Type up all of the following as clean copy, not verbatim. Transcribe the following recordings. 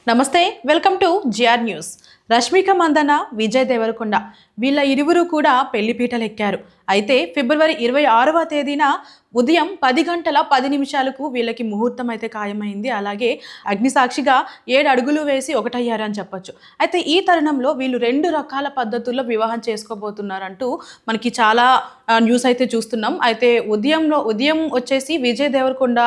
నమస్తే, welcome to GR news. Rashmika Mandanna, Vijay Deverakonda వీళ్ళ ఇరువురు కూడా పెళ్లిపీటలెక్కారు. అయితే ఫిబ్రవరి 26వ తేదీన ఉదయం 10 గంటల 10 నిమిషాలకు వీళ్ళకి ముహూర్తం అయితే ఖాయమైంది. అలాగే అగ్నిసాక్షిగా 7 అడుగులు వేసి ఒకటయ్యారని చెప్పొచ్చు. అయితే ఈ తరుణంలో వీళ్ళు 2 రకాల పద్ధతుల్లో వివాహం చేసుకోబోతున్నారంటూ మనకి చాలా న్యూస్ అయితే చూస్తున్నాం. అయితే ఉదయం వచ్చేసి విజయ్ దేవరకొండ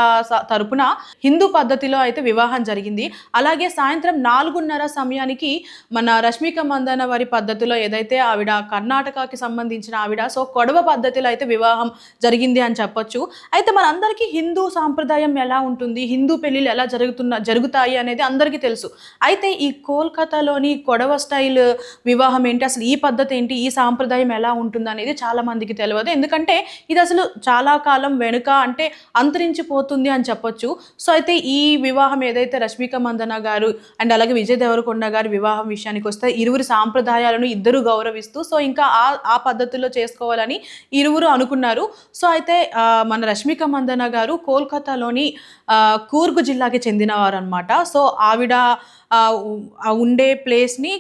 తరపున హిందూ పద్ధతిలో అయితే వివాహం జరిగింది. అలాగే సాయంత్రం 4:30 సమయానికి మన రష్మిక మందన వారి పద్ధతిలో ఏదైతే ఆవిడ కర్ణాటకకి సంబంధించిన ఆవిడ కొడవ పద్ధతిలో అయితే వివాహం జరిగింది అని చెప్పొచ్చు. అయితే మనందరికీ హిందూ సాంప్రదాయం ఎలా ఉంటుంది, హిందూ పెళ్ళిళ్ళు ఎలా జరుగుతాయి అనేది అందరికీ తెలుసు. అయితే ఈ కోల్కతాలోని కొడవ స్టైల్ వివాహం ఏంటి, అసలు ఈ పద్ధతి ఏంటి, ఈ సాంప్రదాయం ఎలా ఉంటుంది అనేది చాలా మందికి తెలియదు. ఎందుకంటే ఇది అసలు చాలా కాలం వెనుక అంటే అంతరించిపోతుంది అని చెప్పొచ్చు. సో అయితే ఈ వివాహం ఏదైతే రష్మిక మందన గారు అండ్ అలాగే విజయ్ దేవరకొండ గారి వివాహం విషయానికి వస్తే ఇరువురి సాంప్రదాయాలను ఇద్దరు గౌరవిస్తూ సో ఇంకా ఆ పద్ధతిలో చేసుకోవాలని ఇరువురు అనుకున్నారు. సో అయితే మన రష్మిక మందన గారు కోల్కతాలోని కూర్గ్ జిల్లాకి చెందినవారు అనమాట. సో ఆవిడ ఉండే ప్లేస్ని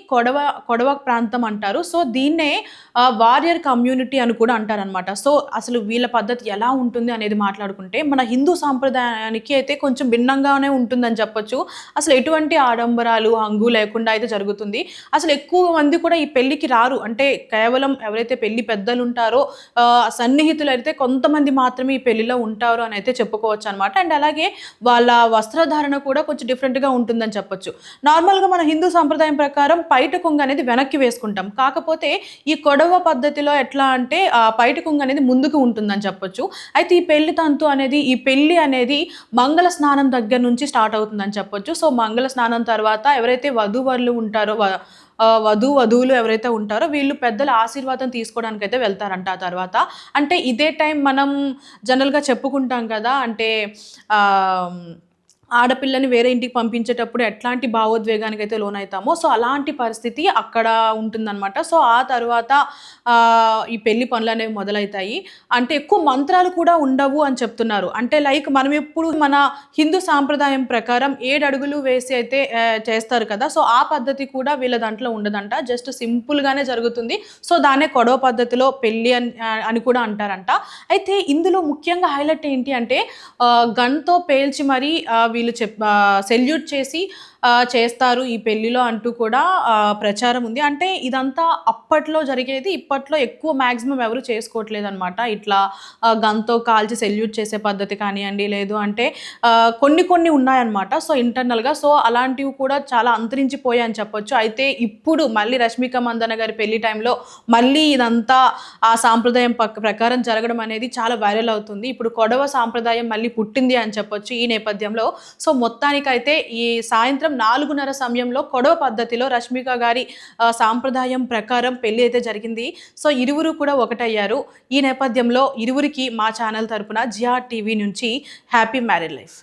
కొడవ ప్రాంతం అంటారు. సో దీన్నే వారియర్ కమ్యూనిటీ అని కూడా అంటారనమాట. సో అసలు వీళ్ళ పద్ధతి ఎలా ఉంటుంది అనేది మాట్లాడుకుంటే మన హిందూ సాంప్రదాయానికి అయితే కొంచెం భిన్నంగానే ఉంటుందని చెప్పొచ్చు. అసలు ఎటువంటి ఆడంబరాలు హంగు లేకుండా అయితే జరుగుతుంది. అసలు ఎక్కువ మంది కూడా ఈ పెళ్ళికి రారు. అంటే కేవలం ఎవరైతే పెళ్లి పెద్దలు ఉంటారో సన్నిహితులు అయితే కొంతమంది మాత్రమే ఈ పెళ్లిలో ఉంటారు అని అయితే చెప్పుకోవచ్చు అనమాట. అండ్ అలాగే వాళ్ళ వస్త్రధారణ కూడా కొంచెం డిఫరెంట్గా ఉంటుందని చెప్పొచ్చు. నార్మల్గా మన హిందూ సాంప్రదాయం ప్రకారం పైట కొంగు అనేది వెనక్కి వేసుకుంటాం. కాకపోతే ఈ కొడవ పద్ధతిలో ఎట్లా అంటే పైట కొంగు అనేది ముందుకు ఉంటుందని చెప్పొచ్చు. అయితే ఈ పెళ్లి అనేది మంగళ స్నానం దగ్గర నుంచి స్టార్ట్ అవుతుందని చెప్పొచ్చు. సో మంగళ స్నానం తర్వాత ఎవరైతే వధూవరులు ఉంటారో వధువులు ఎవరైతే ఉంటారో వీళ్ళు పెద్దల ఆశీర్వాదం తీసుకోవడానికి అయితే వెళ్తారంట. ఆ తర్వాత అంటే ఇదే టైం మనం జనరల్గా చెప్పుకుంటాం కదా, అంటే ఆడపిల్లని వేరే ఇంటికి పంపించేటప్పుడు ఎట్లాంటి భావోద్వేగానికి అయితే లోనవుతామో సో అలాంటి పరిస్థితి అక్కడ ఉంటుందన్నమాట. సో ఆ తర్వాత ఈ పెళ్లి పనులు అనేవి మొదలవుతాయి. అంటే ఎక్కువ మంత్రాలు కూడా ఉండవు అని చెప్తున్నారు. అంటే లైక్ మనం ఎప్పుడు మన హిందూ సాంప్రదాయం ప్రకారం 7 అడుగులు వేసి అయితే చేస్తారు కదా, సో ఆ పద్ధతి కూడా వీళ్ళ దాంట్లో ఉండదంట. జస్ట్ సింపుల్గానే జరుగుతుంది. సో దాన్నే కొడవ పద్ధతిలో పెళ్ళి అని కూడా అంటారంట. అయితే ఇందులో ముఖ్యంగా హైలైట్ ఏంటి అంటే గన్తో పేల్చి మరీ వీళ్ళు సెల్యూట్ చేసి చేస్తారు ఈ పెళ్లిలో అంటూ కూడా ప్రచారం ఉంది. అంటే ఇదంతా అప్పట్లో జరిగేది, ఇప్పట్లో ఎక్కువ మ్యాక్సిమం ఎవరు చేసుకోవట్లేదు అనమాట. ఇట్లా గన్తో కాల్చి సెల్యూట్ చేసే పద్ధతి కానివ్వండి, లేదు అంటే కొన్ని ఉన్నాయన్నమాట. సో ఇంటర్నల్గా సో అలాంటివి కూడా చాలా అంతరించిపోయాయని చెప్పొచ్చు. అయితే ఇప్పుడు మళ్ళీ రష్మిక మందన గారి పెళ్లి టైంలో మళ్ళీ ఇదంతా ఆ సాంప్రదాయం ప్రకారం జరగడం అనేది చాలా వైరల్ అవుతుంది. ఇప్పుడు కొడవ సాంప్రదాయం మళ్ళీ పుట్టింది అని చెప్పొచ్చు ఈ నేపథ్యంలో. సో మొత్తానికైతే ఈ సాయంత్రం 4:30 సమయంలో కొడవ పద్ధతిలో రష్మిక గారి సాంప్రదాయం ప్రకారం పెళ్లి అయితే జరిగింది. సో ఇరువురు కూడా ఒకటయ్యారు. ఈ నేపథ్యంలో ఇరువురికి మా ఛానల్ తరపున జిఆర్ టీవీ నుంచి హ్యాపీ మ్యారీడ్ లైఫ్.